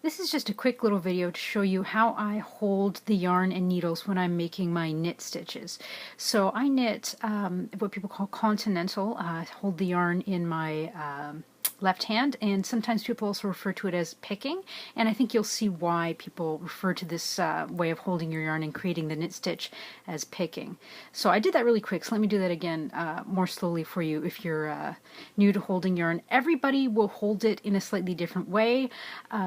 This is just a quick little video to show you how I hold the yarn and needles when I'm making my knit stitches. So I knit what people call continental. I hold the yarn in my left hand, and sometimes people also refer to it as picking, and I think you'll see why people refer to this way of holding your yarn and creating the knit stitch as picking. So I did that really quick, so let me do that again more slowly for you if you're new to holding yarn. Everybody will hold it in a slightly different way,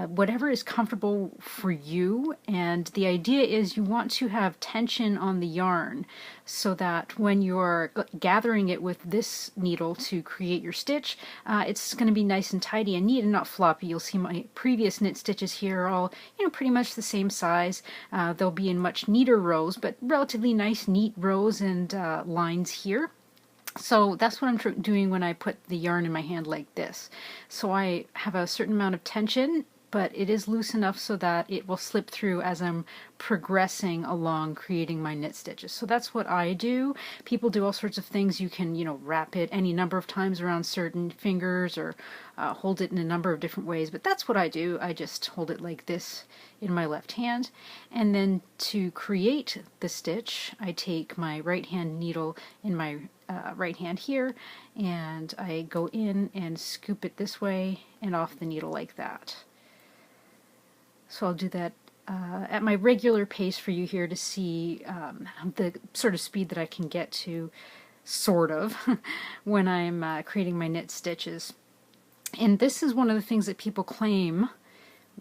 whatever is comfortable for you, and the idea is you want to have tension on the yarn so that when you're gathering it with this needle to create your stitch, it's going to be nice and tidy and neat and not floppy. You'll see my previous knit stitches here are all, pretty much the same size. They'll be in much neater rows, but relatively nice, neat rows and lines here. So that's what I'm doing when I put the yarn in my hand like this. So I have a certain amount of tension, but it is loose enough so that it will slip through as I'm progressing along creating my knit stitches. So that's what I do. People do all sorts of things. You can, wrap it any number of times around certain fingers or hold it in a number of different ways, but that's what I do. I just hold it like this in my left hand, and then to create the stitch, I take my right hand needle in my right hand here, and I go in and scoop it this way and off the needle like that. So I'll do that at my regular pace for you here to see the sort of speed that I can get to, sort of, when I'm creating my knit stitches. And this is one of the things that people claim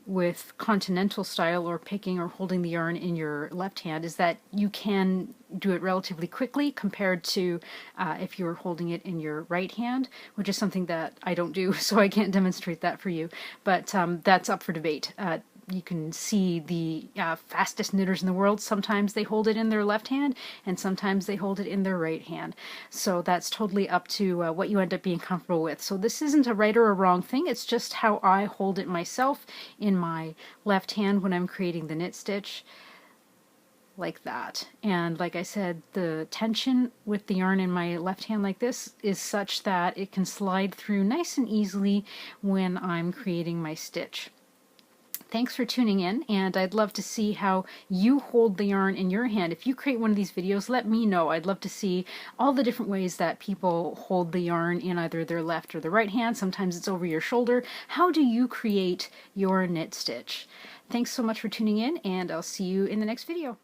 with continental style or picking or holding the yarn in your left hand, is that you can do it relatively quickly compared to if you're holding it in your right hand, which is something that I don't do, so I can't demonstrate that for you. But that's up for debate. You can see the fastest knitters in the world, sometimes they hold it in their left hand and sometimes they hold it in their right hand. So that's totally up to what you end up being comfortable with. So this isn't a right or a wrong thing, it's just how I hold it myself in my left hand when I'm creating the knit stitch, like that. And like I said, the tension with the yarn in my left hand like this is such that it can slide through nice and easily when I'm creating my stitch. Thanks for tuning in, and I'd love to see how you hold the yarn in your hand. If you create one of these videos, let me know. I'd love to see all the different ways that people hold the yarn in either their left or the right hand. Sometimes it's over your shoulder. How do you create your knit stitch? Thanks so much for tuning in, and I'll see you in the next video.